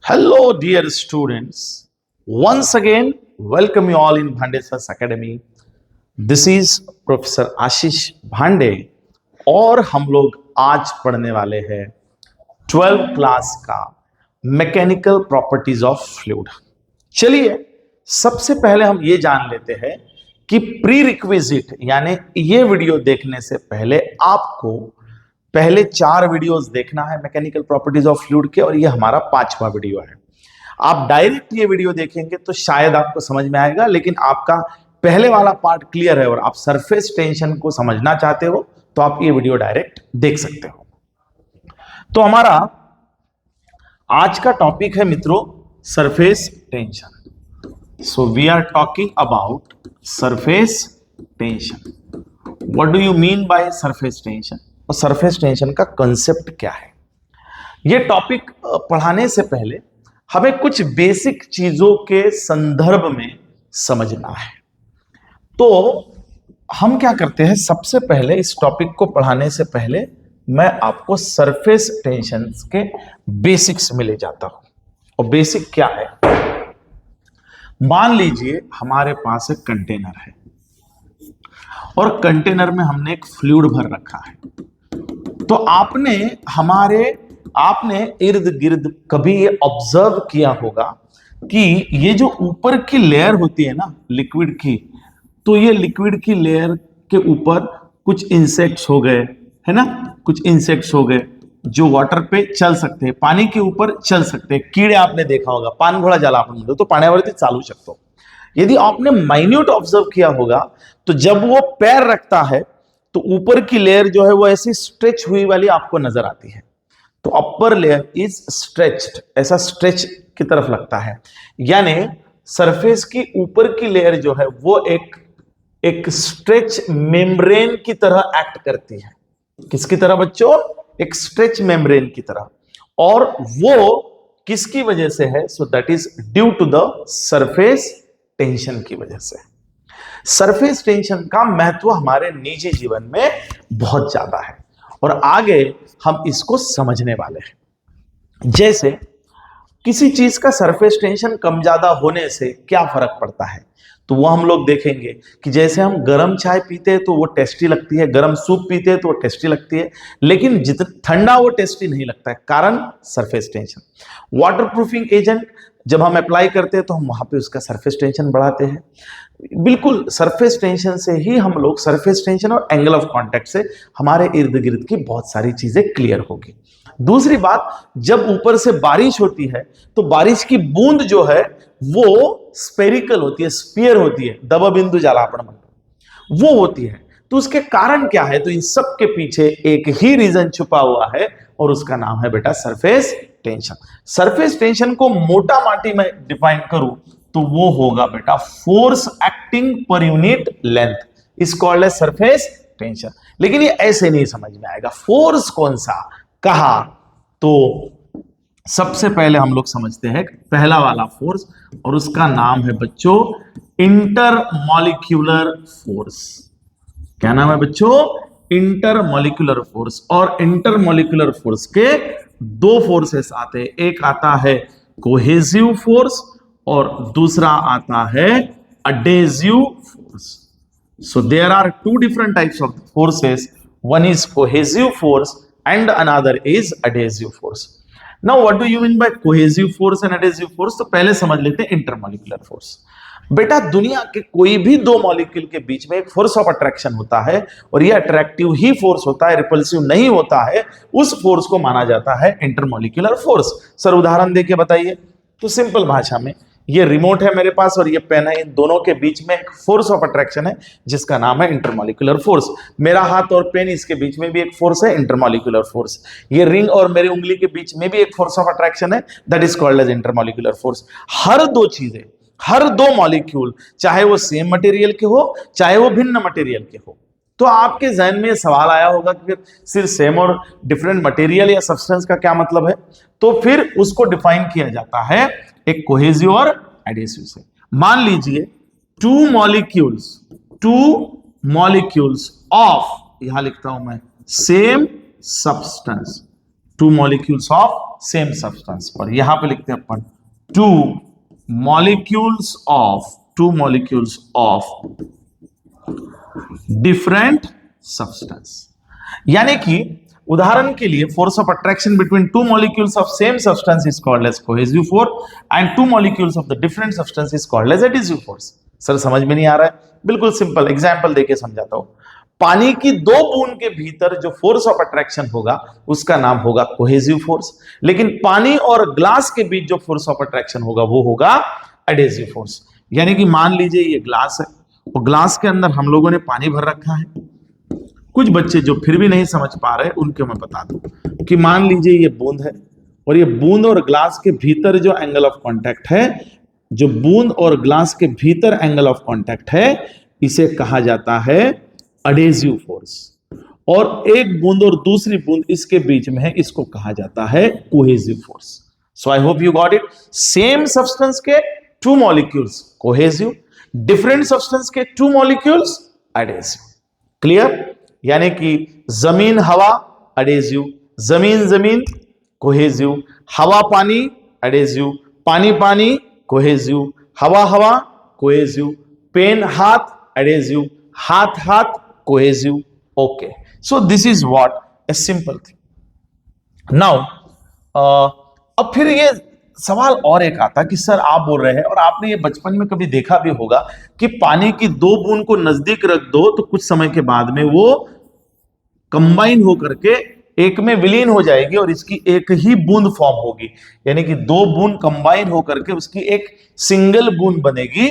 Hello, dear students. Once again, welcome you all in Bhandeswas Academy. This is professor Ashish Bhande और हम लोग आज पढ़ने वाले हैं 12th क्लास का मैकेनिकल प्रॉपर्टीज ऑफ फ्लूइड। चलिए सबसे पहले हम ये जान लेते हैं कि प्री रिक्विजिट यानी ये वीडियो देखने से पहले आपको पहले 4 वीडियोस देखना है मैकेनिकल प्रॉपर्टीज ऑफ फ्लूइड के, और ये हमारा 5वां वीडियो है। आप डायरेक्ट ये वीडियो देखेंगे तो शायद आपको समझ में आएगा, लेकिन आपका पहले वाला पार्ट क्लियर है और आप सरफेस टेंशन को समझना चाहते हो तो आप ये वीडियो डायरेक्ट देख सकते हो। तो हमारा आज का टॉपिक है मित्रों surface tension. So we are talking about surface tension. What do you mean by surface tension और सरफेस टेंशन का कंसेप्ट क्या है। ये टॉपिक पढ़ाने से पहले हमें कुछ बेसिक चीजों के संदर्भ में समझना है। तो हम क्या करते हैं, सबसे पहले इस टॉपिक को पढ़ाने से पहले मैं आपको सरफेस टेंशन के बेसिक्स में ले जाता हूं। और बेसिक क्या है, मान लीजिए हमारे पास एक कंटेनर है और कंटेनर में हमने एक फ्लूइड भर रखा है। तो आपने इर्द गिर्द कभी ये ऑब्जर्व किया होगा कि ये जो ऊपर की लेयर होती है ना लिक्विड की, तो ये लिक्विड की लेयर के ऊपर कुछ इंसेक्ट्स हो गए, है ना, कुछ इंसेक्ट्स हो गए जो वाटर पे चल सकते हैं, पानी के ऊपर चल सकते हैं। कीड़े आपने देखा होगा, पान घोड़ा ज्याला आपण म्हणतो तो पाण्यावरती चालू शकतो। यदि आपने माइन्यूट ऑब्जर्व किया होगा तो जब वो पैर रखता है तो ऊपर की लेयर जो है वो ऐसी स्ट्रेच हुई वाली आपको नजर आती है। तो अपर लेयर इज स्ट्रेच्ड, ऐसा स्ट्रेच की तरफ लगता है, यानी सरफेस की ऊपर की लेयर जो है वो एक स्ट्रेच मेम्ब्रेन की तरह एक्ट करती है। किसकी तरह बच्चों? एक स्ट्रेच मेम्ब्रेन की तरह। और वो किसकी वजह से है? So that is due to the surface tension की वजह से। सरफेस टेंशन का महत्व हमारे निजी जीवन में बहुत ज्यादा है और आगे हम इसको समझने वाले हैं। जैसे किसी चीज का सरफेस टेंशन कम ज्यादा होने से क्या फर्क पड़ता है, तो वो हम लोग देखेंगे कि जैसे हम गर्म चाय पीते हैं तो वो टेस्टी लगती है, गर्म सूप पीते हैं तो वो टेस्टी लगती है, लेकिन जितना ठंडा वो टेस्टी नहीं लगता है, कारण surface tension. Water proofing agent जब हम अप्लाई करते हैं तो हम वहां पे उसका सरफेस टेंशन बढ़ाते हैं। बिल्कुल सरफेस टेंशन से ही हम लोग, सरफेस टेंशन और एंगल ऑफ कांटेक्ट से हमारे इर्द गिर्द की बहुत सारी चीजें क्लियर होगी। दूसरी बात, जब ऊपर से बारिश होती है तो बारिश की बूंद जो है वो स्पेरिकल होती है, स्फीयर होती है, दब बिंदु ज्याला आपण म्हणतो वो होती है। तो उसके कारण क्या है? तो इन सब के पीछे एक ही रीजन छुपा हुआ है और उसका नाम है बेटा सरफेस टेंशन। सरफेस टेंशन को मोटा माटी में डिफाइन करूं तो वो होगा बेटा force acting per unit length, is called as surface tension. लेकिन ये ऐसे नहीं समझ में आएगा, फोर्स कौन सा कहा। तो सबसे पहले हम लोग समझते हैं पहला वाला फोर्स, और उसका नाम है बच्चों इंटरमॉलिक्यूलर फोर्स। क्या नाम है बच्चों? Intermolecular force. और इंटरमॉलिक्यूलर फोर्स के 2 फोर्सेस आते हैं, एक आता है कोहेसिव फोर्स और दूसरा आता है adhesive force. So there are 2 different types of forces, one is cohesive force and another is adhesive force. Now what do you mean by cohesive force and adhesive force? तो पहले समझ लेते हैं intermolecular force. बेटा दुनिया के कोई भी 2 मॉलिक्यूल के बीच में एक फोर्स ऑफ अट्रैक्शन होता है और ये अट्रैक्टिव ही फोर्स होता है, रिपल्सिव नहीं होता है, उस फोर्स को माना जाता है इंटरमॉलिक्यूलर फोर्स। सर उदाहरण देके बताइए। तो सिंपल भाषा में, ये रिमोट है मेरे पास और ये पेन है, इन दोनों के बीच में एक फोर्स ऑफ अट्रैक्शन है जिसका नाम है इंटरमॉलिक्यूलर फोर्स। मेरा हाथ और पेन, इसके बीच में भी एक फोर्स है, इंटरमॉलिक्यूलर फोर्स। ये रिंग और मेरी उंगली के बीच में भी एक फोर्स ऑफ अट्रैक्शन है, that is called as intermolecular force. हर 2 चीजें, हर 2 मॉलिक्यूल, चाहे वो सेम मटेरियल के हो चाहे वो भिन्न मटेरियल के हो। तो आपके जहन में सवाल आया होगा कि फिर सिर्फ सेम और डिफरेंट मटेरियल या सब्सटेंस का क्या मतलब है? तो फिर उसको डिफाइन किया जाता है एक कोहेसिव और एडेसिव से। मान लीजिए 2 मॉलिक्यूल्स ऑफ, यहां लिखता हूं मैं, same substance, 2 molecules of same substance पर। यहां पे लिखते हैं अपन two molecules of different substance. यानी कि उदाहरण के लिए force of attraction between two molecules of same substance is called as cohesive force and two molecules of the different substance is called as adhesive force. Sir समझ में नहीं आ रहा है? बिल्कुल सिंपल एग्जांपल देके समझाता हूं। पानी की दो बूंद के भीतर जो फोर्स ऑफ अट्रैक्शन होगा उसका नाम होगा कोहेसिव फोर्स, लेकिन पानी और ग्लास के बीच जो फोर्स ऑफ अट्रैक्शन होगा वो होगा एडिसिव फोर्स। यानी कि मान लीजिए ये ग्लास है और ग्लास के अंदर हम लोगों ने पानी भर रखा है। कुछ बच्चे जो फिर भी नहीं समझ पा रहे उनको मैं बता दूं कि मान लीजिए ये बूंद है और ये बूंद और ग्लास के भीतर जो एंगल ऑफ कांटेक्ट है, जो बूंद और ग्लास के भीतर एंगल ऑफ कांटेक्ट है, इसे कहा जाता है एडिसिव फोर्स। और एक बूंद और दूसरी बूंद इसके बीच में है, इसको कहा जाता है cohesive force. So I hope you got it. Same substance के two molecules cohesive, different substance के टू मॉलिक्यूल्स एडिसिव। क्लियर? यानी कि जमीन हवा एडिसिव, जमीन जमीन कोहेसिव, हवा पानी एडिसिव, पानी पानी कोहेसिव, हवा हवा कोहेसिव, पेन हाथ एडिसिव, हाथ हाथ cohesive. Okay, so this is what a simple thing. Now अब फिर ये सवाल और एक आता कि सर आप बोल रहे हैं और आपने ये बचपन में कभी देखा भी होगा कि पानी की दो बूंद को नजदीक रख दो तो कुछ समय के बाद में वो कंबाइन होकर के एक में विलीन हो जाएगी और इसकी एक ही बूंद फॉर्म होगी। यानी कि दो बूंद कंबाइन होकर के उसकी एक सिंगल बूंद बनेगी।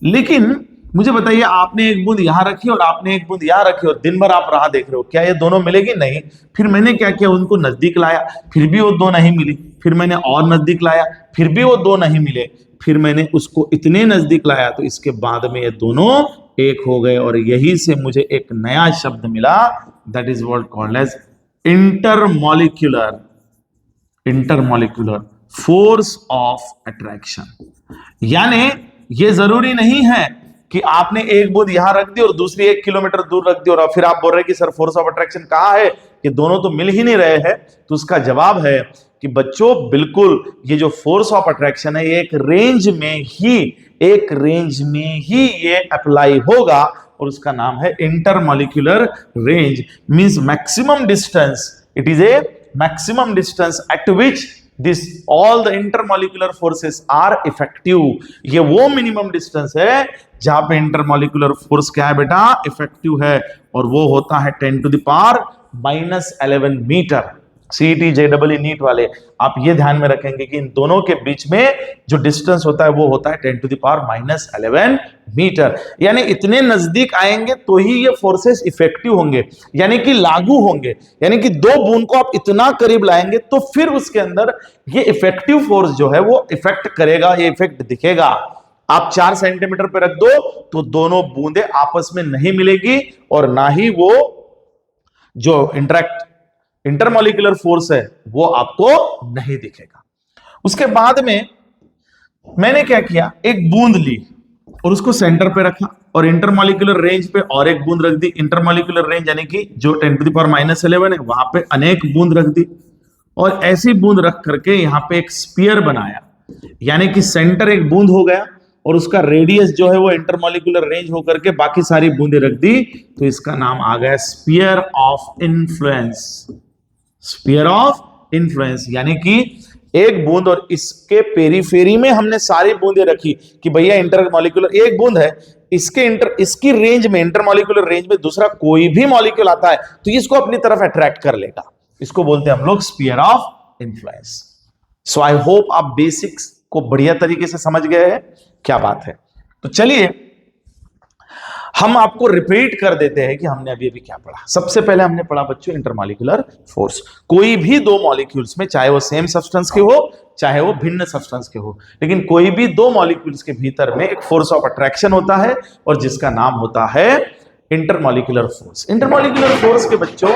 लेकिन मुझे बताइए, आपने एक बूंद यहां रखी और आपने एक बूंद यहां रखी और दिन भर आप राह देख रहे हो, क्या ये दोनों मिलेगी? नहीं। फिर मैंने क्या किया, उनको नजदीक लाया, फिर भी वो दो नहीं मिली, फिर मैंने और नजदीक लाया, फिर भी वो दो नहीं मिले, फिर मैंने उसको इतने नजदीक लाया तो इसके बाद में ये दोनों एक हो गए और यही से मुझे एक नया शब्द मिला, that is what called as intermolecular force of attraction. यानी ये जरूरी नहीं है कि आपने एक बूंद यहां रख दी और दूसरी 1 किलोमीटर दूर रख दी और फिर आप बोल रहे हैं कि सर फोर्स ऑफ अट्रैक्शन कहां है, कि दोनों तो मिल ही नहीं रहे हैं। तो उसका जवाब है कि बच्चों बिल्कुल ये जो फोर्स ऑफ अट्रैक्शन है ये एक रेंज में ही ये अप्लाई होगा और उसका नाम है intermolecular range. Means maximum distance, it is a maximum distance at which this all the intermolecular forces are effective. ये वो मिनिमम डिस्टेंस है जहां पे इंटरमॉलिक्यूलर फोर्स क्या है बेटा, इफेक्टिव है, और वो होता है 10 to the power -11 meter. CET JEE NEET वाले आप ये ध्यान में रखेंगे कि इन दोनों के बीच में जो डिस्टेंस होता है वो होता है 10 टू द पावर -11 मीटर। यानी इतने नजदीक आएंगे तो ही ये फोर्सेस इफेक्टिव होंगे, यानी कि लागू होंगे। यानी कि दो बूंद को आप इतना करीब लाएंगे तो फिर उसके अंदर ये इफेक्टिव फोर्स जो है वो इफेक्ट करेगा, ये इफेक्ट दिखेगा। आप 4 सेंटीमीटर पे रख दो तो दोनों बूंदें आपस में नहीं मिलेगी और ना ही वो जो इंटरमॉलिक्यूलर फोर्स है वो आपको नहीं दिखेगा। उसके बाद में मैंने क्या किया, एक बूंद ली और उसको सेंटर पे रखा और इंटरमॉलिक्यूलर रेंज पे और एक बूंद रख दी। इंटरमॉलिक्यूलर रेंज यानी कि जो 10 टू द पावर -11 है वहां पे अनेक बूंद रख दी और ऐसी बूंद रख करके यहां पे एक स्फीयर बनाया। यानी कि सेंटर एक बूंद हो गया और उसका रेडियस जो है वो इंटरमॉलिक्यूलर रेंज होकर के बाकी सारी बूंदें रख दी, तो इसका नाम आ गया sphere of influence. Sphere of influence यानी कि एक बूंद और इसके पेरीफेरी में हमने सारी बूंदें रखी कि भैया इंटरमॉलिक्यूलर एक बूंद है, इसकी रेंज में, इंटरमॉलिक्यूलर रेंज में दूसरा कोई भी मॉलिक्यूल आता है तो इसको अपनी तरफ अट्रैक्ट कर लेगा। इसको बोलते हैं हम लोग sphere of influence. So I hope आप बेसिक्स को बढ़िया तरीके से समझ गए हैं। क्या बात है। तो चलिए हम आपको रिपीट कर देते हैं कि हमने अभी क्या पढ़ा। सबसे पहले हमने पढ़ा बच्चों इंटरमॉलिक्यूलर फोर्स। कोई भी दो मॉलिक्यूल्स में, चाहे वो सेम सब्सटेंस के हो चाहे वो भिन्न सब्सटेंस के हो, लेकिन कोई भी दो मॉलिक्यूल्स के भीतर में एक फोर्स ऑफ अट्रैक्शन होता है और जिसका नाम होता है इंटरमॉलिक्यूलर फोर्स। इंटरमॉलिक्यूलर फोर्स के बच्चों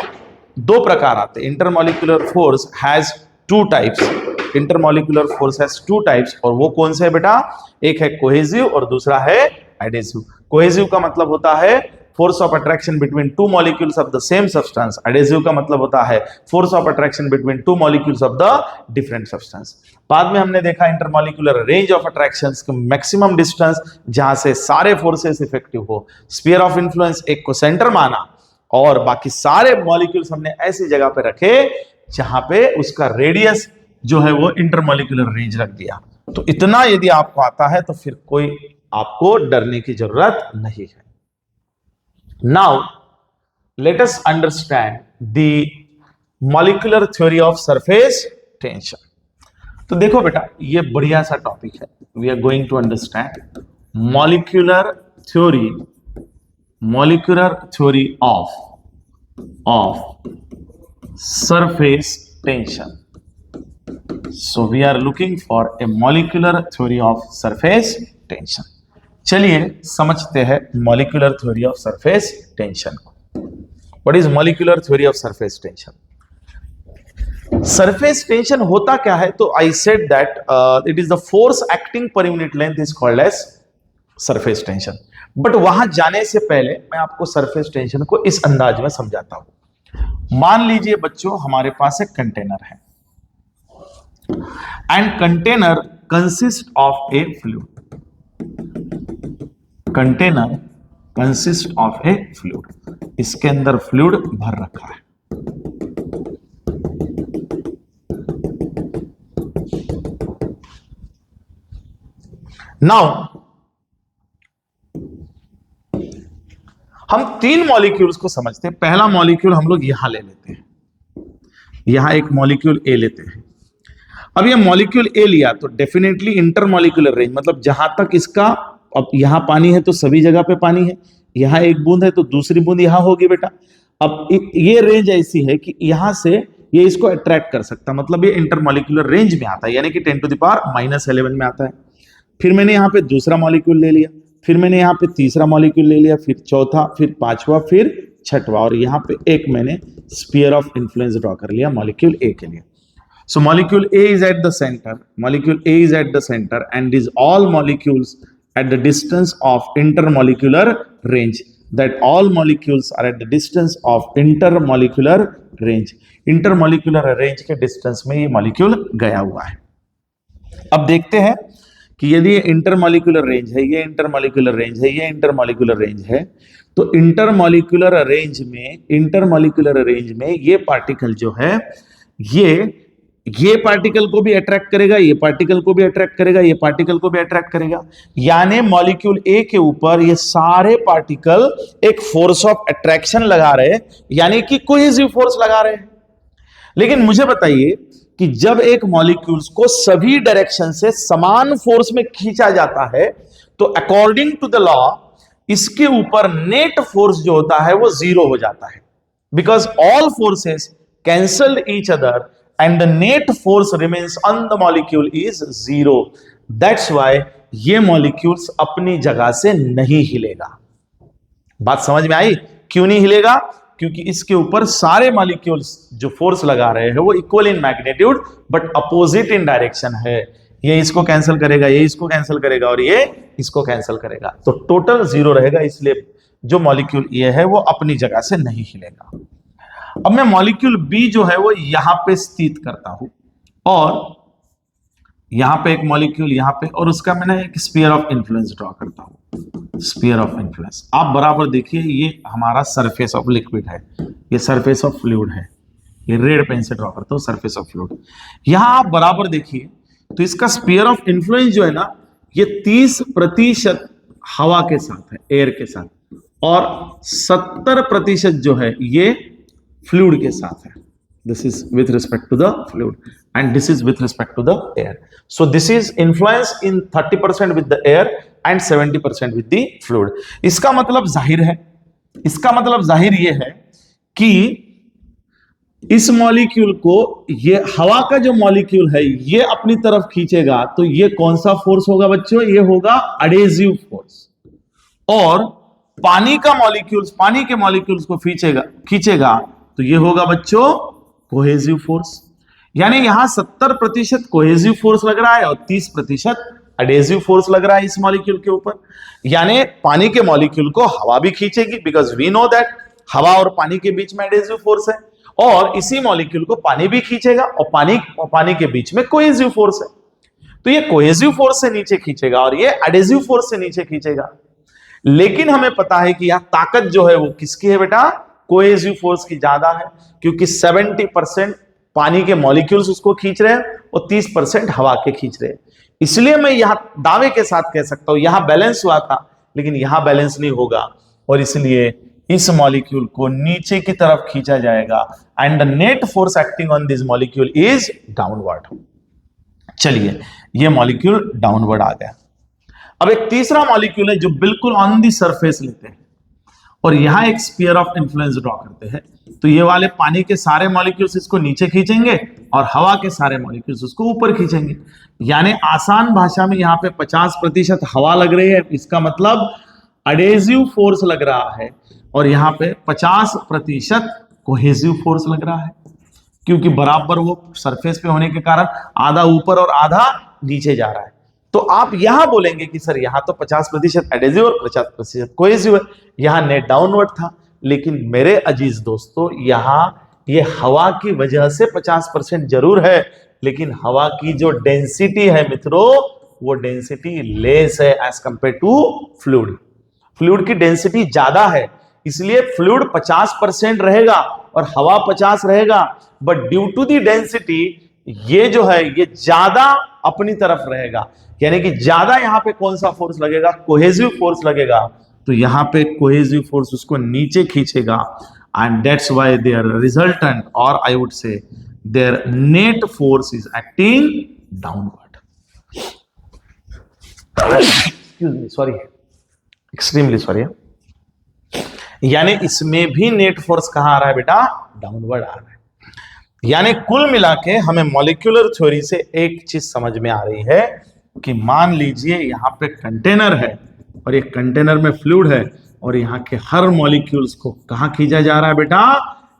दो प्रकार आते हैं। Intermolecular force has two types. Intermolecular force has two types और वो कौन से है बेटा, एक है कोहेसिव और दूसरा है एडिसिव। कोहेसिव का मतलब होता है force of attraction between two molecules of the same substance. Adhesive का मतलब होता है force of attraction between two molecules of the different substance. बाद में हमने देखा intermolecular range of attractions, maximum distance जहां से सारे फोर्सेस इफेक्टिव हो। स्फीयर ऑफ इन्फ्लुएंस एक को सेंटर माना और बाकी सारे मॉलिक्यूल्स हमने ऐसी जगह पे रखे जहां पे उसका रेडियस जो है वो इंटरमॉलिक्यूलर रेंज रख दिया। तो इतना यदि आपको आता है तो फिर कोई आपको डरने की जरूरत नहीं है। Now let us understand the molecular theory of surface tension. तो देखो बेटा, ये बढ़िया सा टॉपिक है। We are going to understand molecular theory of surface tension. So we are looking for a molecular theory of surface tension. चलिए समझते हैं molecular theory of surface tension को। What is molecular theory of surface tension? Surface tension होता क्या है? तो I said that it is the force acting per unit length is called as surface tension. But वहां जाने से पहले मैं आपको surface tension को इस अंदाज में समझाता हूं। मान लीजिए बच्चों, हमारे पास एक कंटेनर है and container consists of a fluid. Container consists of a fluid. इसके अंदर फ्लूइड भर रखा है। Now हम तीन मॉलिक्यूल्स को समझते हैं। पहला मॉलिक्यूल हम लोग यहां ले लेते हैं, यहां एक मॉलिक्यूल ए लेते हैं। अब ये मॉलिक्यूल ए लिया तो डेफिनेटली इंटरमॉलिक्यूलर रेंज, मतलब जहां तक इसका, अब यहां पानी है तो सभी जगह पे पानी है, यहां एक बूंद है तो दूसरी बूंद यहां होगी बेटा। अब ये रेंज ऐसी है कि यहां से ये इसको अट्रैक्ट कर सकता, मतलब ये इंटरमॉलिक्यूलर रेंज में आता है, यानी कि 10⁻⁻11 में आता है। फिर मैंने यहाँ पे दूसरा मॉलिक्यूल ले लिया, फिर मैंने यहाँ पे तीसरा मॉलिक्यूल ले लिया, फिर चौथा, फिर पांचवा, फिर छठवा, और यहाँ पे एक मैंने स्फीयर ऑफ इन्फ्लुएंस ड्रॉ कर लिया मॉलिक्यूल ए के लिए। So molecule A is at the center. Molecule A is at the center, and is all molecules at the distance of intermolecular range. That all molecules are at the distance of intermolecular range. Intermolecular range के distance में ये molecule गया हुआ है। अब देखते हैं कि यदि ये intermolecular range है, ये intermolecular range है, ये intermolecular range है, तो intermolecular range में ये पार्टिकल जो है ये पार्टिकल को भी अट्रैक्ट करेगा, ये पार्टिकल को भी अट्रैक्ट करेगा, ये पार्टिकल को भी अट्रैक्ट करेगा। यानी मॉलिक्यूल ए के ऊपर ये सारे पार्टिकल एक फोर्स ऑफ अट्रैक्शन लगा रहे हैं, यानी कि कोहेसिव फोर्स लगा रहे हैं। लेकिन मुझे बताइए कि जब एक मॉलिक्यूल्स को सभी डायरेक्शन से समान फोर्स में खींचा जाता है तो अकॉर्डिंग टू द लॉ इसके ऊपर नेट फोर्स जो होता है वो जीरो हो जाता है, because all forces cancelled each other and the net force remains on the molecule is zero. That's why ये molecules अपनी जगह से नहीं हिलेगा। बात समझ में आई? क्यों नहीं हिलेगा? क्योंकि इसके ऊपर सारे molecules जो force लगा रहे हैं वो equal in magnitude but opposite in direction है। ये इसको कैंसिल करेगा, ये इसको कैंसिल करेगा और ये इसको कैंसिल करेगा, तो टोटल जीरो रहेगा। इसलिए जो मॉलिक्यूल ये है वो अपनी जगह से नहीं हिलेगा। अब मैं मॉलिक्यूल बी जो है वो यहां पे स्थित करता हूं और यहां पे एक मॉलिक्यूल यहां पे, और उसका मैंने एक स्फीयर ऑफ इन्फ्लुएंस ड्रॉ करता हूं। स्फीयर ऑफ इन्फ्लुएंस आप बराबर देखिए, ये हमारा सरफेस ऑफ लिक्विड है, ये सरफेस ऑफ फ्लूइड है, ये रेड पेन से ड्रॉ करता हूं सरफेस ऑफ फ्लूइड। यहां आप बराबर देखिए तो इसका स्फीयर ऑफ इन्फ्लुएंस जो है ना, ये 30% हवा के साथ है, एयर के साथ, और 70% जो है ये फ्लूइड के साथ है। This is with respect to the fluid and this is with respect to the air. So this is influence in 30% with the air and 70% with the fluid. इसका मतलब जाहिर है, इसका मतलब जाहिर ये है कि इस मॉलिक्यूल को ये हवा का जो मॉलिक्यूल है ये अपनी तरफ खींचेगा, तो ये कौन सा फोर्स होगा बच्चों? ये होगा एडेसिव फोर्स। और पानी का मॉलिक्यूल्स, पानी के मॉलिक्यूल्स को खींचेगा तो ये होगा बच्चों कोहेसिव फोर्स। यानी यहां 70% कोहेसिव फोर्स लग रहा है और 30% एडेसिव फोर्स लग रहा है इस मॉलिक्यूल के ऊपर, यानी पानी के मॉलिक्यूल को हवा भी खींचेगी, बिकॉज वी नो दैट हवा और पानी के बीच में एडेसिव फोर्स है, और इसी मॉलिक्यूल को पानी भी खींचेगा, और पानी के बीच में कोहेसिव फोर्स है। तो ये कोहेसिव फोर्स से नीचे खींचेगा और ये एडेसिव फोर्स से नीचे खींचेगा। लेकिन हमें पता है कि यह ताकत जो है वो किसकी है बेटा, कोहेसिव फोर्स की ज्यादा है, क्योंकि 70% पानी के मॉलिक्यूल्स उसको खींच रहे हैं और 30% हवा के खींच रहे हैं। इसलिए मैं यहां दावे के साथ कह सकता हूं यहां बैलेंस हुआ था, लेकिन यहां बैलेंस नहीं होगा, और इसलिए इस मॉलिक्यूल को नीचे की तरफ खींचा जाएगा, and the net force acting on this molecule is downward. चलिए, ये मॉलिक्यूल डाउनवर्ड आ गया। अब एक तीसरा मॉलिक्यूल है जो बिल्कुल ऑन दी सरफेस लेते हैं और यहां एक स्फीयर ऑफ इन्फ्लुएंस ड्रॉ करते हैं। तो ये वाले पानी के सारे मॉलिक्यूल्स इसको नीचे खींचेंगे और हवा के सारे मॉलिक्यूल्स उसको ऊपर खींचेंगे। यानी आसान भाषा में यहां पे 50% हवा लग रही है, इसका मतलब एडेसिव फोर्स लग रहा है, और यहां पे 50% कोहेसिव फोर्स लग रहा है, क्योंकि बराबर वो सरफेस पे होने के कारण आधा ऊपर और आधा नीचे जा रहा है। तो आप यहां बोलेंगे कि सर यहां तो 50% एडेसिव और 50% कोहेसिव है, यहां नेट डाउनवर्ड था। लेकिन मेरे अजीज दोस्तों, यहां ये हवा की वजह से 50% जरूर है, लेकिन हवा की जो डेंसिटी है मित्रों, वो डेंसिटी लेस है as compare to fluid. Fluid की डेंसिटी ज्यादा है, इसलिए फ्लूइड 50% रहेगा और हवा 50 रहेगा, but due to the density ये जो है ये ज्यादा अपनी तरफ रहेगा। यानी कि ज्यादा यहां पे कौन सा फोर्स लगेगा, कोहेसिव फोर्स लगेगा। तो यहां पे कोहेसिव फोर्स उसको नीचे खींचेगा, and that's why there resultant, और I would say there net force is acting downward. Excuse me, sorry, extremely sorry. यानी इसमें भी नेट फोर्स कहां आ रहा है बेटा, डाउनवर्ड आ रहा है। यानी कुल मिला के हमें मॉलिक्यूलर थ्योरी से एक चीज समझ में आ रही है कि मान लीजिए यहां पे कंटेनर है और एक कंटेनर में फ्लूइड है, और यहां के हर मॉलिक्यूल्स को कहां खींचा जा रहा है बेटा,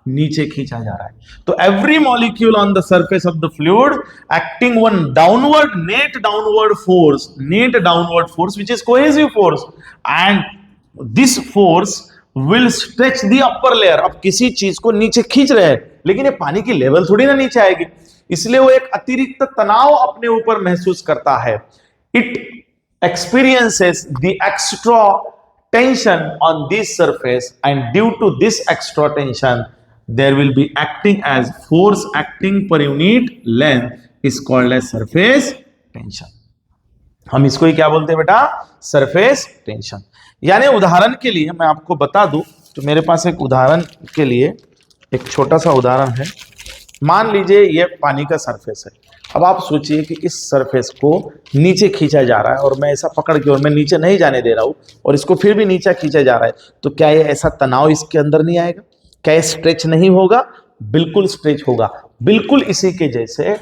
नीचे खींचा जा रहा है। तो every molecule on the surface of the fluid acting one downward net downward force which is cohesive force, and this force will stretch the upper layer. अब किसी चीज को नीचे खींच रहे हैं, लेकिन ये पानी की लेवल थोड़ी ना नीचे आएगी, इसलिए वो एक अतिरिक्त तनाव अपने ऊपर महसूस करता है। It experiences the extra tension on this surface, and due to this extra tension there will be acting as force acting per unit length is called as surface tension. हम इसको ही क्या बोलते हैं बेटा, सरफेस टेंशन। यानी उदाहरण के लिए मैं आपको बता दूं, तो मेरे पास एक उदाहरण के लिए एक छोटा सा उदाहरण है। मान लीजिए ये पानी का सरफेस है। अब आप सोचिए कि इस सरफेस को नीचे खींचा जा रहा है, और मैं ऐसा पकड़ के, और मैं नीचे नहीं जाने दे रहा हूं, और इसको फिर भी नीचे खींचा जा रहा है, तो क्या ये ऐसा तनाव इसके अंदर नहीं आएगा? क्या ये स्ट्रेच नहीं होगा? बिल्कुल स्ट्रेच होगा, बिल्कुल इसी के जैसे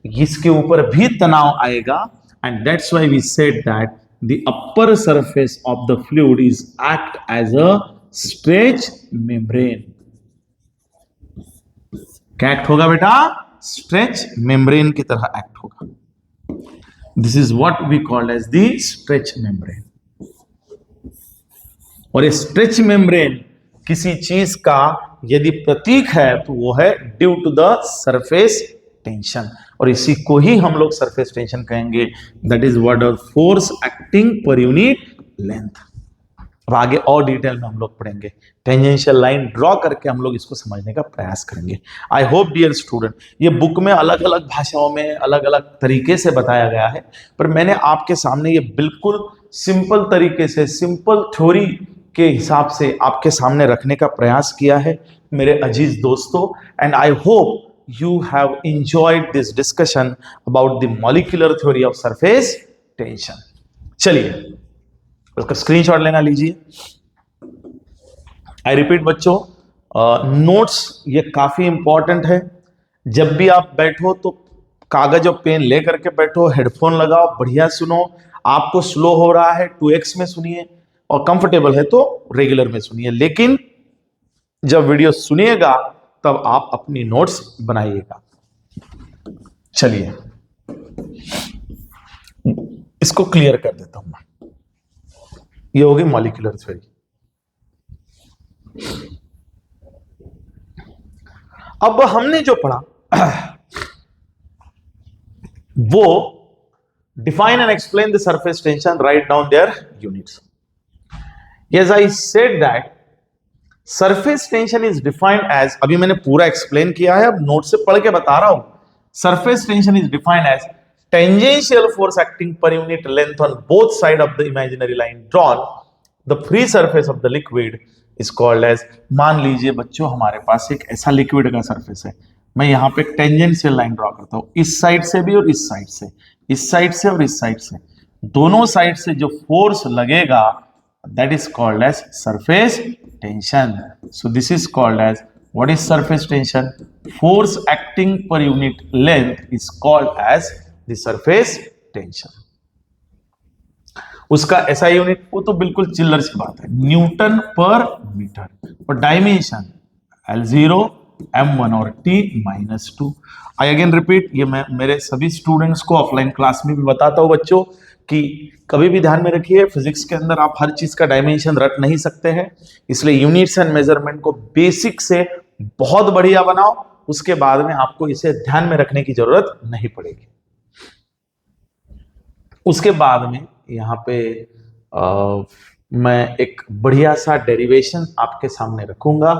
इसके ऊपर भी तनाव आएगा। And that's why we said that the upper surface of the fluid is act as a stretch membrane. क्या एक्ट होगा बेटा? स्ट्रेच मेम्ब्रेन की तरह एक्ट होगा। This is what we called as the stretch membrane. और ये stretch membrane किसी चीज का यदि प्रतीक है तो वो है due to the surface tension, और इसी को ही हम लोग सरफेस टेंशन कहेंगे। That is what are force acting per unit length. अब आगे और डिटेल में हम लोग पढ़ेंगे, टेंजेंशियल लाइन ड्रॉ करके हम लोग इसको समझने का प्रयास करेंगे। आई होप डियर स्टूडेंट, ये बुक में अलग अलग भाषाओं में अलग अलग तरीके से बताया गया है, पर मैंने आपके सामने ये बिल्कुल सिंपल तरीके से, सिंपल थ्योरी के हिसाब से आपके सामने रखने का प्रयास किया है मेरे अजीज दोस्तों। And I hope you have enjoyed this discussion about the molecular theory of surface tension. चलिए उसका स्क्रीनशॉट लेना लीजिए। आई रिपीट बच्चों, नोट्स ये काफी इंपॉर्टेंट है। जब भी आप बैठो तो कागज और पेन लेकर के बैठो, हेडफोन लगाओ, बढ़िया सुनो। आपको स्लो हो रहा है 2x में सुनिए, और कंफर्टेबल है तो रेगुलर में सुनिए, लेकिन जब वीडियो सुनिएगा तब आप अपनी नोट्स बनाइएगा। चलिए, इसको क्लियर कर देता हूं मैं। ये होगी मॉलिक्यूलर थ्योरी। अब हमने जो पढ़ा वो define and explain the surface tension, write down their units. Yes, I said that surface tension is defined as, अभी मैंने पूरा एक्सप्लेन किया है, अब नोट से पढ़ के बता रहा हूं। Surface tension is defined as tangential force acting per unit length on both sides of the imaginary line drawn. The free surface of the liquid is called as, मान लीजिए बच्चों हमारे पास एक ऐसा लिक्विड का सरफेस है, मैं यहाँ पे टेंजेंशियल लाइन ड्रॉ करता हूँ, इस साइड से भी और इस साइड से, इस साइड से और इस साइड से, दोनों साइड से जो फोर्स लगेगा that is called as surface tension. So this is called as, what is surface tension? Force acting per unit length is called as the surface tension. उसका एसआई यूनिट वो तो बिल्कुल चिल्लर सी बात है, न्यूटन पर मीटर, और डायमेंशन L0 M1 और T-2। आई अगेन रिपीट, ये मैं मेरे सभी स्टूडेंट्स को ऑफलाइन क्लास में भी बताता हूं बच्चों कि कभी भी ध्यान में रखिए, फिजिक्स के अंदर आप हर चीज का डायमेंशन रट नहीं सकते हैं, इसलिए यूनिट्स एंड मेजरमेंट को बेसिक से बहुत बढ़िया बनाओ, उसके बाद में आपको इसे ध्यान में रखने की जरूरत नहीं पड़ेगी। उसके बाद में यहाँ पे मैं एक बढ़िया सा डेरिवेशन आपके सामने रखूंगा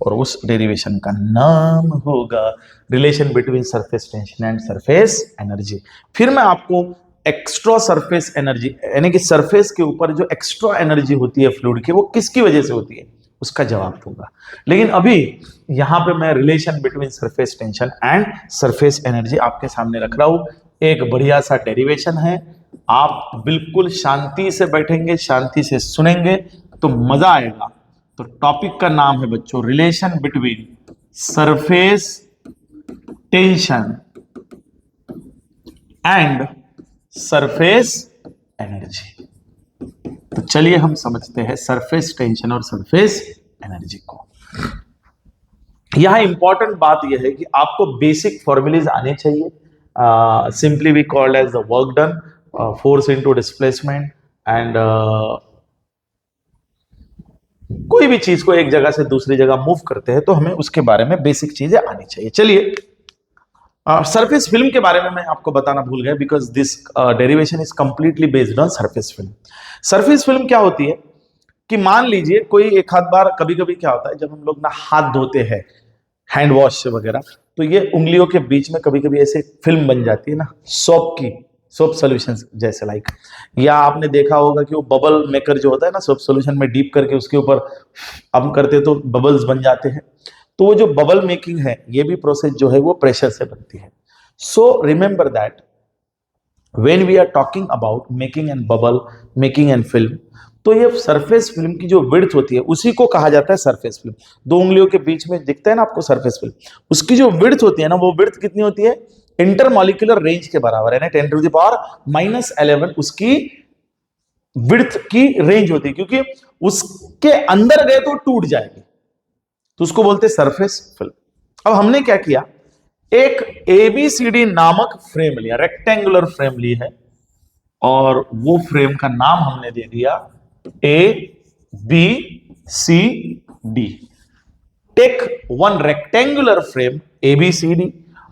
और उस डेरिवेशन का नाम होगा relation between surface tension and surface energy. फिर मैं आपको एक्स्ट्रा सरफेस एनर्जी, यानी कि सरफेस के ऊपर जो एक्स्ट्रा एनर्जी होती है फ्लूइड की, वो किसकी वजह से होती है, उसका जवाब दूंगा। लेकिन अभी यहां पे मैं relation between surface tension and surface energy आपके सामने रख रहा हूं। एक बढ़िया सा डेरिवेशन है, आप बिल्कुल शांति से बैठेंगे, शांति से सुनेंगे तो मजा आएगा। तो टॉपिक का नाम है बच्चों relation between surface tension and surface energy. तो चलिए हम समझते हैं सरफेस टेंशन और सरफेस एनर्जी को। यहां इंपॉर्टेंट बात यह है कि आपको बेसिक फॉर्मूलेज आने चाहिए। Simply we called as the work done, force into displacement and कोई भी चीज को एक जगह से दूसरी जगह मूव करते हैं तो हमें उसके बारे में बेसिक चीजें आनी चाहिए। चलिए सरफेस फिल्म के बारे में मैं आपको बताना भूल गया, because this derivation is completely based on surface film. Surface film क्या होती है कि मान लीजिए कोई एक आध बार, कभी कभी क्या होता है जब हम लोग ना हाथ धोते हैं हैंड वॉश से वगैरह, तो ये उंगलियों के बीच में कभी कभी ऐसे फिल्म बन जाती है ना, सोप की, सोप सोल्यूशन जैसे लाइक, या आपने देखा होगा कि वो बबल मेकर जो होता है ना, सोप सोल्यूशन में डीप करके उसके ऊपर हम करते तो बबल्स बन जाते हैं। तो वो जो बबल मेकिंग है, ये भी प्रोसेस जो है वो प्रेशर से बनती है। So remember that when we are talking about making and bubble, making and film, तो ये सरफेस फिल्म की जो विड्थ होती है उसी को कहा जाता है सरफेस फिल्म। दो उंगलियों के बीच में दिखता है ना आपको सरफेस फिल्म, उसकी जो विड्थ होती है ना, वो विड्थ कितनी होती है, इंटरमॉलिक्यूलर रेंज के बराबर है ना, 10⁻⁻11 उसकी विड्थ की रेंज होती है, क्योंकि उसके अंदर गए तो टूट जाएगी, तो उसको बोलते हैं सरफेस फिल्म। अब हमने क्या किया, एक ABCD नामक फ्रेम लिया, रेक्टेंगुलर फ्रेम ली है, और वो फ्रेम का नाम हमने दे दिया ABCD। Take one rectangular frame ABCD,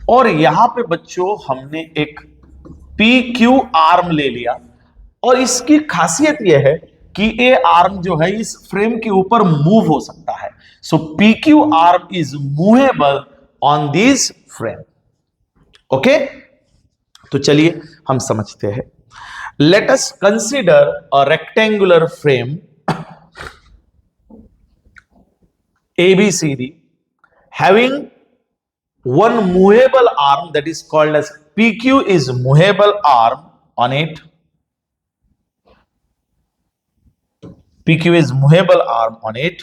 और यहां पे बच्चों हमने एक PQ आर्म ले लिया, और इसकी खासियत यह है कि ये आर्म जो है इस फ्रेम के ऊपर मूव हो सकता है। सो PQ arm is movable on this frame. Okay, तो चलिए हम समझते हैं। Let us consider a rectangular frame ABCD having one movable arm, that is called as PQ is movable arm on it. PQ is movable arm on it.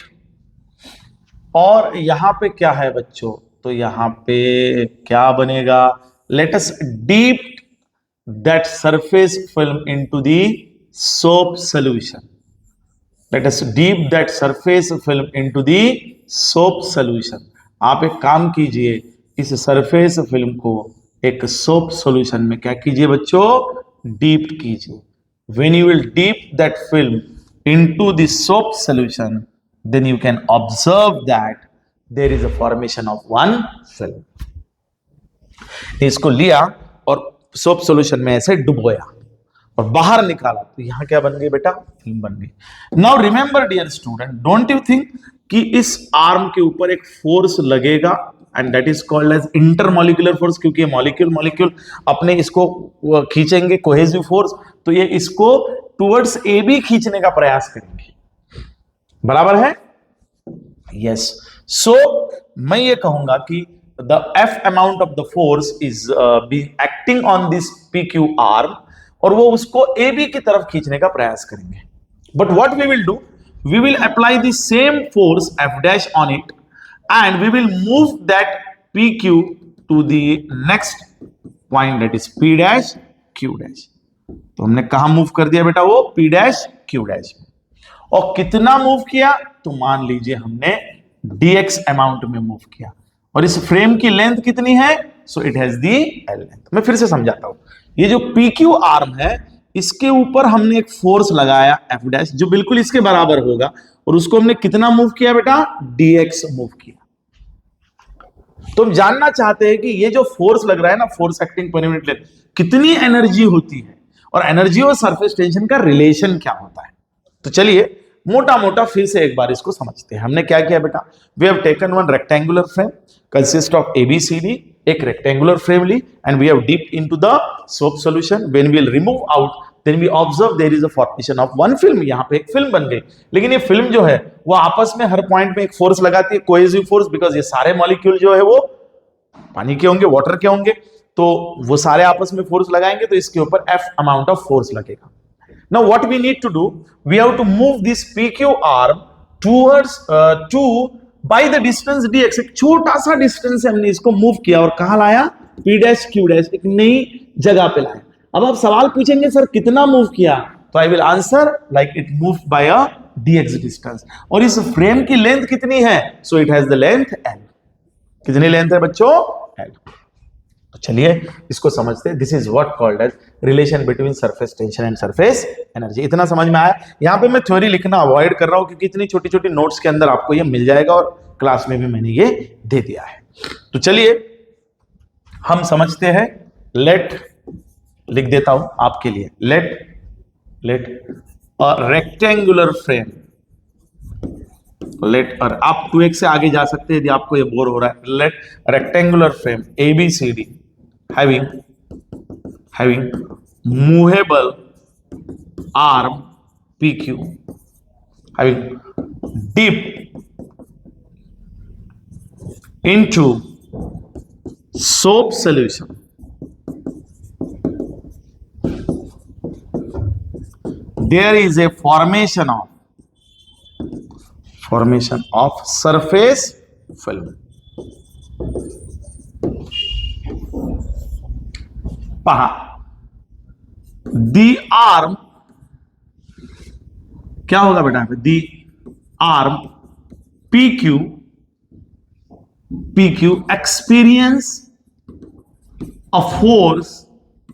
और यहां पे क्या है बच्चों, तो यहां पे क्या बनेगा, let us deep that surface film into the soap solution. Let us deep that surface film into the soap solution. आप एक काम कीजिए, इस सरफेस फिल्म को एक सोप सॉल्यूशन में क्या कीजिए बच्चों, डीप कीजिए। when you will dip that film into the soap solution, then you can observe that there is a formation of one film. इसको लिया और सोप सॉल्यूशन में ऐसे डुबोया और बाहर निकाला, तो यहां क्या बन गई बेटा? फिल्म बन गई। Now remember dear student, don't you think कि इस आर्म के ऊपर एक फोर्स लगेगा and that is called as intermolecular force, क्योंकि मॉलिक्यूल अपने इसको खींचेंगे कोहेसिव फोर्स, तो ये इसको टुवर्ड्स ए बी खींचने का प्रयास करेंगे। बराबर है? यस। सो मैं ये कहूंगा कि the F amount of the force is being acting on this PQ arm और वो उसको AB की तरफ खींचने का प्रयास करेंगे। But what we will do? We will apply the same force F dash on it and we will move that PQ to the next point, that is P dash Q dash। तो हमने कहां move कर दिया बेटा? वो P dash Q dash। और कितना move किया? तो मान लीजिए हमने dx अमाउंट में मूव किया और इस फ्रेम की लेंथ कितनी है? So it has the L length. मैं फिर से समझाता हूं, ये जो PQ आर्म है इसके ऊपर हमने एक फोर्स लगाया F डैश जो बिल्कुल इसके बराबर होगा और उसको हमने कितना मूव किया बेटा? dx मूव किया। तो हम जानना चाहते हैं कि ये जो फोर्स लग रहा है ना, force acting per unit length, कितनी एनर्जी होती है और एनर्जी और सरफेस टेंशन का रिलेशन क्या होता है। तो चलिए मोटा मोटा फिर से एक बार इसको समझते हैं। हमने क्या किया बेटा? We have taken one rectangular frame consist of ABCD, एक रेक्टेंगुलर फ्रेम ली and we have dipped into the soap solution. When we will remove out then we observe there is a formation of one film. यहां पे एक film बन गई, लेकिन ये film जो है वो आपस में हर पॉइंट में एक फोर्स लगाती है, कोहेसिव फोर्स, बिकॉज ये सारे मॉलिक्यूल जो है वो पानी के होंगे, वाटर के होंगे, तो वो सारे आपस में फोर्स लगाएंगे तो इसके ऊपर F अमाउंट ऑफ फोर्स लगेगा। Now what we need to do, we have to move this PQ arm towards by the distance dx। एक छोटा सा डिस्टेंस हमने इसको मूव किया और कहां लाया? P डैश Q डैश, एक नई जगह पे लाया। अब आप सवाल पूछेंगे सर कितना मूव किया, तो I will answer like it move by a dx distance. और इस फ्रेम की लेंथ कितनी है? So it has the length L। कितनी लेंथ है बच्चों? L। तो चलिए इसको समझते हैं। This is what called as relation between surface tension and surface energy. इतना समझ में आया? यहां पे मैं थ्योरी लिखना अवॉइड कर रहा हूं क्योंकि इतनी छोटी छोटी नोट्स के अंदर आपको ये मिल जाएगा और क्लास में भी मैंने ये दे दिया है। तो चलिए हम समझते हैं। लेट लिख देता हूं आपके लिए, let a rectangular frame, let, और आप 2x से आगे जा सकते हैं यदि आपको ये बोर हो रहा है। Let rectangular frame ABCD having movable arm PQ having dipped into soap solution, there is a formation of surface film। पहा, दी आर्म क्या होगा बेटा? दी arm PQ experience a force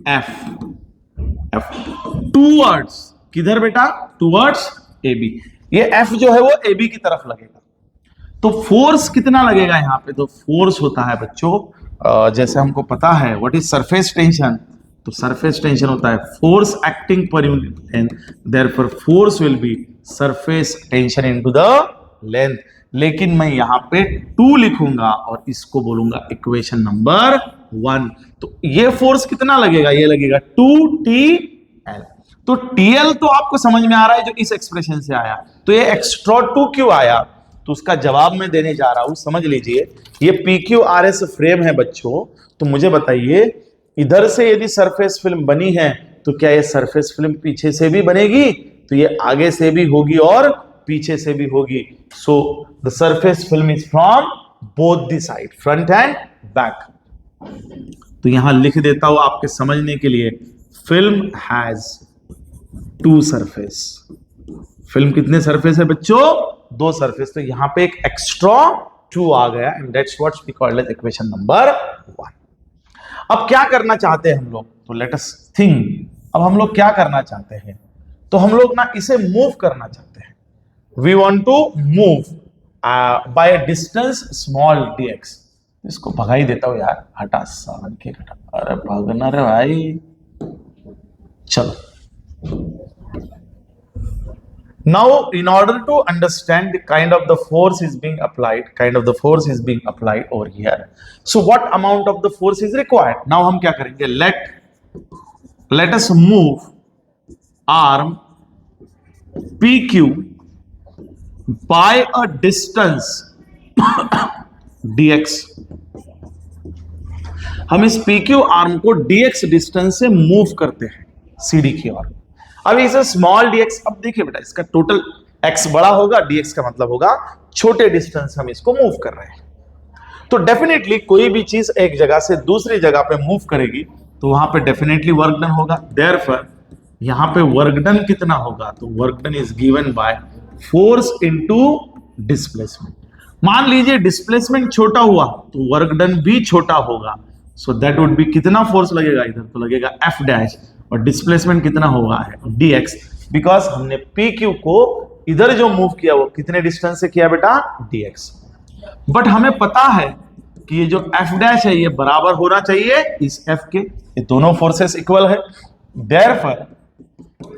F towards, किधर बेटा? Towards AB। ये F जो है वो AB की तरफ लगेगा। तो फोर्स कितना लगेगा यहां पे? तो फोर्स होता है बच्चों, जैसे हमको पता है व्हाट इज सरफेस टेंशन, तो सरफेस टेंशन होता है force acting per unit length, therefore force will be surface tension into the length. लेकिन मैं यहां पे 2 लिखूंगा और इसको बोलूंगा इक्वेशन नंबर 1। तो ये फोर्स कितना लगेगा? ये लगेगा 2TL। तो TL तो आपको समझ में आ रहा है जो इस एक्सप्रेशन से आया। तो ये एक्स्ट्रा 2 क्यों आया? तो उसका जवाब मैं देने जा रहा हूं, समझ लीजिए। ये PQRS फ्रेम है बच्चों, तो मुझे बताइए इधर से यदि सरफेस फिल्म बनी है तो क्या ये सरफेस फिल्म पीछे से भी बनेगी? तो ये आगे से भी होगी और पीछे से भी होगी। So the surface film is from both the side, front end back. तो यहां लिख देता हूं आपके समझने के लिए, फिल्म हैज 2 सरफेस। फिल्म कितने सरफेस है बच्चों? 2 सरफेस। तो यहां पे एक एक्स्ट्रा 2 आ गया and that's what we called as equation number 1। अब क्या करना चाहते हैं हम लोग? तो लेट अस थिंक। अब हम लोग क्या करना चाहते हैं? तो हम लोग ना इसे मूव करना चाहते हैं, we want to move by distance small dx। इसको भगा ही देता हूं यार, हटा सावन के हटा, अरे भागना रे भाई। चलो, now in order to understand the kind of the force is being applied over here, so what amount of the force is required? Now हम क्या करेंगे, let us move arm PQ by a distance dx। हम इस PQ arm को dx distance से move करते हैं CD की ओर। अब इसे स्मॉल dx, अब देखिए बेटा इसका टोटल x बड़ा होगा, dx का मतलब होगा छोटे डिस्टेंस हम इसको मूव कर रहे हैं। तो डेफिनेटली कोई भी चीज एक जगह से दूसरी जगह पे मूव करेगी तो वहां पे डेफिनेटली वर्क डन होगा। देयरफॉर यहां पे वर्क डन कितना होगा, तो work done is given by force into displacement. मान लीजिए डिस्प्लेसमेंट छोटा हुआ तो वर्क डन भी छोटा होगा, सो दैट वुड बी कितना फोर्स लगेगा, इधर तो लगेगा F डैश, और डिस्प्लेसमेंट कितना होगा है dx, बिकॉज हमने PQ को इधर जो मूव किया वो कितने डिस्टेंस से किया बेटा, dx। बट हमें पता है कि ये जो F डैश है ये बराबर होना चाहिए इस F के, ये दोनों फोर्सेस इक्वल है। देयरफॉर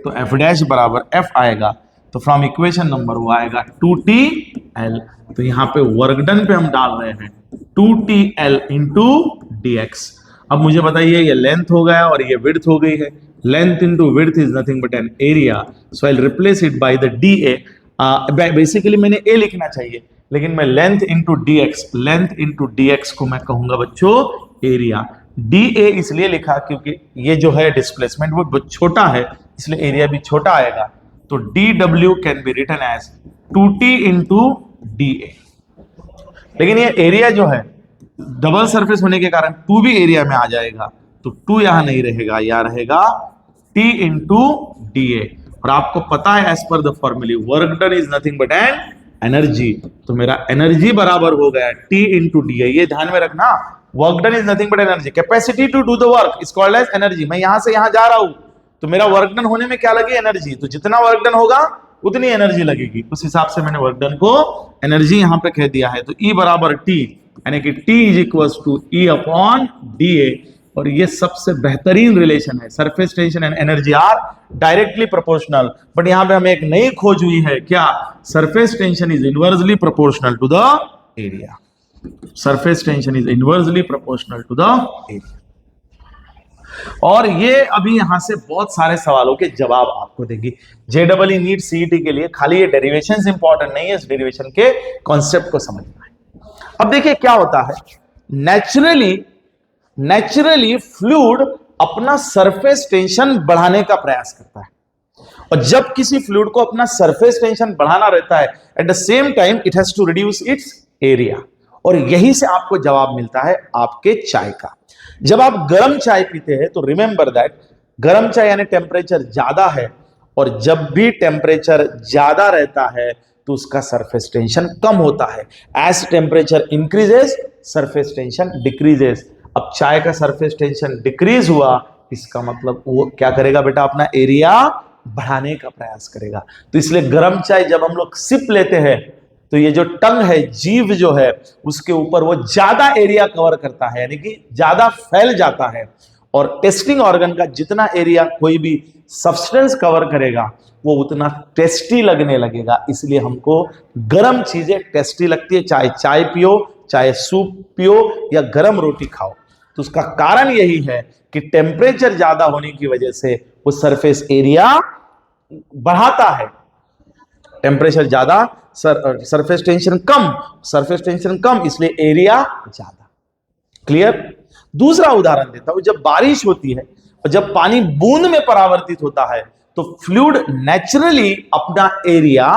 तो F डैश बराबर F आएगा, तो फ्रॉम इक्वेशन नंबर वो आएगा 2TL। तो यहां पे वर्क डन पे हम डाल रहे हैं 2TL इंटू dx। अब मुझे बताइए ये लेंथ हो गया और ये विड्थ हो गई है, length into width is nothing but an area, so I will replace it by the dA। Basically मैंने a लिखना चाहिए, लेकिन मैं लेंथ इंटू dx को मैं कहूंगा बच्चों एरिया। dA इसलिए लिखा क्योंकि ये जो है डिस्प्लेसमेंट वो बहुत छोटा है, इसलिए एरिया भी छोटा आएगा। तो dW can be written as 2T into dA। लेकिन ये एरिया जो है डबल सरफेस होने के कारण 2 भी एरिया में आ जाएगा, तो 2 यहां नहीं रहेगा, यहां रहेगा T इंटू dA। और आपको पता है as per the formula work done is nothing but an energy, तो मेरा एनर्जी बराबर हो गया T इंटू dA। ये ध्यान में रखना, work done is nothing but energy, capacity to do the work is called as energy. मैं यहां से यहां जा रहा हूं तो मेरा वर्क डन होने में क्या लगी, एनर्जी। तो जितना वर्क डन होगा उतनी एनर्जी लगेगी, उस हिसाब से मैंने वर्क डन को एनर्जी यहां पे कह दिया है। तो E बराबर T, यानी कि T is equal to E upon dA। और ये सबसे बेहतरीन रिलेशन है, surface tension and energy are directly proportional. But यहां पे हमें एक नई खोज हुई है, क्या, surface tension is inversely proportional to the area. Surface tension is inversely proportional to the area. और ये अभी यहां से बहुत सारे सवालों के जवाब आपको देगी JEE नीट CET के लिए। खाली ये डेरिवेशंस इंपॉर्टेंट नहीं है, इस डेरिवेशन के कॉन्सेप्ट को समझना है। अब देखिए क्या होता है, नेचुरली फ्लूइड अपना सरफेस टेंशन बढ़ाने का प्रयास करता है, और जब किसी फ्लूइड को अपना सरफेस टेंशन बढ़ाना रहता है at the same time it has to reduce its area. और यही से आपको जवाब मिलता है आपके चाय का। जब आप गर्म चाय पीते हैं तो रिमेंबर दैट गर्म चाय यानी टेम्परेचर ज्यादा है, और जब भी टेम्परेचर ज्यादा रहता है तो उसका सरफेस टेंशन कम होता है। As temperature increases surface tension decreases. अब चाय का सरफेस टेंशन डिक्रीज हुआ, इसका मतलब वो क्या करेगा बेटा, अपना एरिया बढ़ाने का प्रयास करेगा। तो इसलिए गर्म चाय जब हम लोग सिप लेते हैं तो ये जो टंग है, जीभ जो है, उसके ऊपर वो ज्यादा एरिया कवर करता है, यानी कि ज्यादा फैल जाता है। और टेस्टिंग ऑर्गन का जितना एरिया कोई भी सब्सटेंस कवर करेगा वो उतना टेस्टी लगने लगेगा। इसलिए हमको गर्म चीजें टेस्टी लगती है, चाहे चाय पियो, चाहे सूप पियो, या गर्म रोटी खाओ। तो उसका कारण यही है कि टेम्परेचर ज्यादा होने की वजह से वो सरफेस एरिया बढ़ाता है। टेम्परेचर ज्यादा, सरफेस टेंशन कम, इसलिए एरिया ज्यादा। क्लियर? दूसरा उदाहरण देता हूं, जब बारिश होती है और जब पानी बूंद में परावर्तित होता है तो फ्लूइड नेचुरली अपना एरिया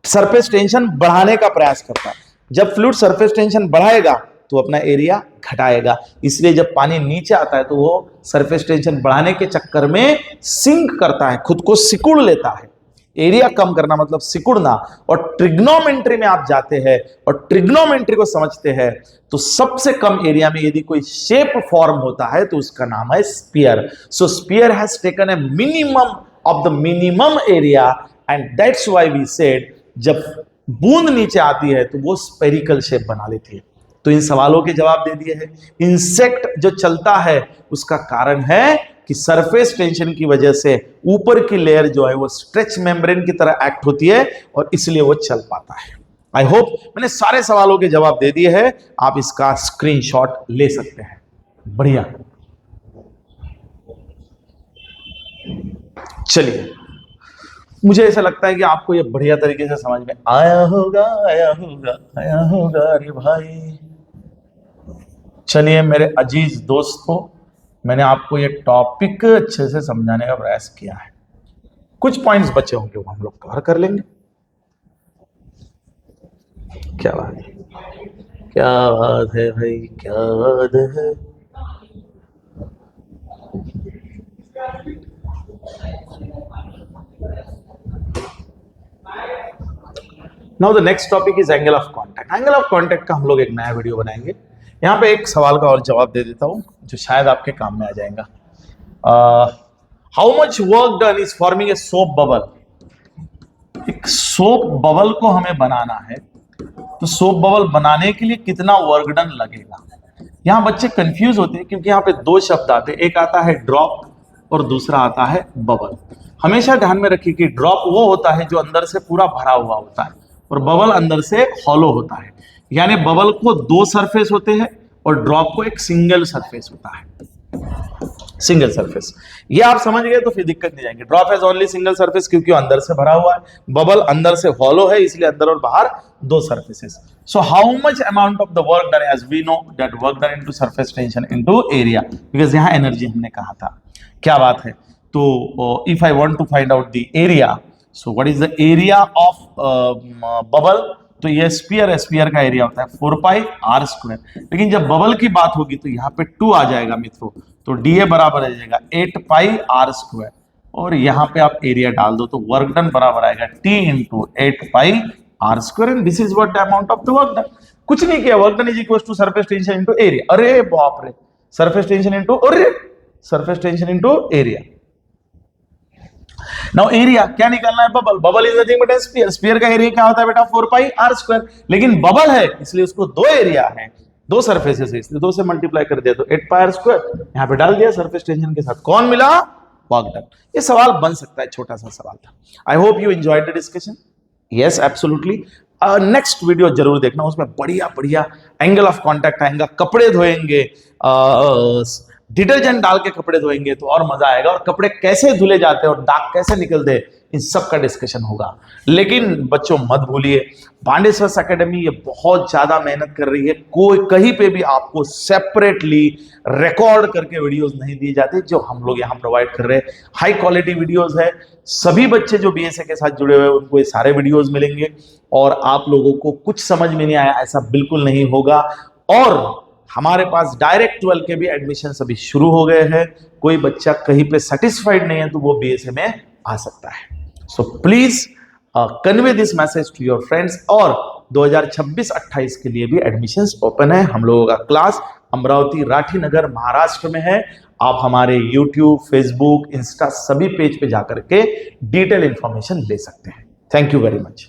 सरफेस टेंशन बढ़ाने का प्रयास करता है। जब फ्लूइड सरफेस टेंशन बढ़ाएगा तो अपना एरिया घटाएगा। इसलिए जब पानी नीचे आता है तो वो सरफेस टेंशन बढ़ाने के चक्कर में सिंक करता है, खुद को सिकुड़ लेता है। एरिया कम करना मतलब सिकुड़ना। और ट्रिग्नोमेट्री में आप जाते हैं और ट्रिग्नोमेट्री को समझते हैं तो सबसे कम एरिया में यदि कोई शेप फॉर्म होता है तो उसका नाम है sphere. So sphere has taken a minimum of the minimum area and that's why we said जब बूंद नीचे आती है तो वो स्पेरिकल शेप बना लेती है। तो इन सवालों के जवाब दे दिए हैं। इंसेक्ट जो चलता है उसका कारण है कि सरफेस टेंशन की वजह से ऊपर की लेयर जो है वो स्ट्रेच मेम्ब्रेन की तरह एक्ट होती है और इसलिए वो चल पाता है। आई होप मैंने सारे सवालों के जवाब दे दिए हैं, आप इसका स्क्रीनशॉट ले सकते हैं। बढ़िया, चलिए, मुझे ऐसा लगता है कि आपको ये बढ़िया तरीके से समझ में आया होगा, आया होगा, आया होगा अरे भाई। चलिए मेरे अजीज दोस्तों, मैंने आपको ये टॉपिक अच्छे से समझाने का प्रयास किया है। कुछ पॉइंट्स बचे होंगे वो हम लोग कवर कर लेंगे। क्या बात है, क्या बात है भाई, क्या बात है। Now the next topic is angle of contact. Angle of contact का हम लोग एक नया वीडियो बनाएंगे। यहाँ पे एक सवाल का और जवाब दे देता हूँ जो शायद आपके काम में आ जाएगा। How much work done is forming a soap bubble. एक सोप बबल को हमें बनाना है, तो सोप बबल बनाने के लिए कितना वर्क डन लगेगा। यहाँ बच्चे कंफ्यूज होते हैं क्योंकि यहाँ पे दो शब्द आते हैं, एक आता है ड्रॉप और दूसरा आता है बबल। हमेशा ध्यान में रखिए कि ड्रॉप वो होता है जो अंदर से पूरा भरा हुआ होता है और बबल अंदर से हॉलो होता है। यानी बबल को दो सरफेस होते हैं और ड्रॉप को एक सिंगल सरफेस होता है, सिंगल सरफेस। ये आप समझ गए तो फिर दिक्कत नहीं जाएगी। Drop has only single surface क्योंकि अंदर से भरा हुआ है, बबल अंदर से हॉलो है इसलिए अंदर और बाहर दो surfaces. So how much amount of the work done, as we know that work done into surface tension into area, because यहां एनर्जी हमने कहा था। क्या बात है। तो if I want to find out the area, so what is the area of bubble, तो ये स्फीयर है, स्फीयर का एरिया होता है 4 पाई आर स्क्वायर। लेकिन जब बबल की बात होगी तो यहाँ पे 2 आ जाएगा मित्रों, तो डीए बराबर आ जाएगा 8 पाई आर स्क्वायर और यहाँ पे आप एरिया डाल दो तो वर्क डन बराबर आएगा T into 8 pi r square and this is what the amount of the work done. कुछ नहीं किया, work done is equal to surface tension into area. अरे बाप रे, सरफेस टेंशन इंटू, अरे surface tension into area. Now area क्या निकालना है, bubble. Bubble is nothing but sphere. Sphere का एरिया क्या होता है बेटा 4 पाई आर स्क्वायर। लेकिन बबल है इसलिए उसको दो एरिया है, दो सरफेसेस है, इसलिए 2 से मल्टीप्लाई कर दिया तो 8 पाई आर स्क्वायर यहां पे डाल दिया सरफेस टेंशन के साथ। कौन मिला, वर्क डन। ये सवाल बन सकता है, छोटा सा सवाल था। आई hope you enjoyed the discussion. Yes absolutely. Next video जरूर देखना, उसमें बढ़िया बढ़िया एंगल ऑफ कांटेक्ट आएगा, कपड़े धोएंगे, डिटर्जेंट डाल के कपड़े धोएंगे तो और मजा आएगा, और कपड़े कैसे धुले जाते हैं और दाग कैसे निकलते हैं इन सब का डिस्कशन होगा। लेकिन बच्चों मत भूलिए, पांडेसर्स एकेडमी ये बहुत ज्यादा मेहनत कर रही है। कोई कहीं पे भी आपको सेपरेटली रिकॉर्ड करके वीडियोस नहीं दिए जाते जो हम लोग यहाँ प्रोवाइड कर रहे हैं। हाई क्वालिटी वीडियोस है, सभी बच्चे जो बीएसए के साथ जुड़े हुए हैं उनको ये सारे वीडियोस मिलेंगे और आप लोगों को कुछ समझ में नहीं आया ऐसा बिल्कुल नहीं होगा। और हमारे पास डायरेक्ट 12 के भी एडमिशन अभी शुरू हो गए हैं। कोई बच्चा कहीं पे सेटिस्फाइड नहीं है तो वो बीएसए में आ सकता है। So please convey this message to your friends. और 2026-28 के लिए भी एडमिशंस ओपन है। हम लोगों का क्लास अमरावती राठी नगर महाराष्ट्र में है। आप हमारे यूट्यूब, फेसबुक, इंस्टा सभी पेज पे जाकर के डिटेल इंफॉर्मेशन ले सकते हैं। Thank you very much.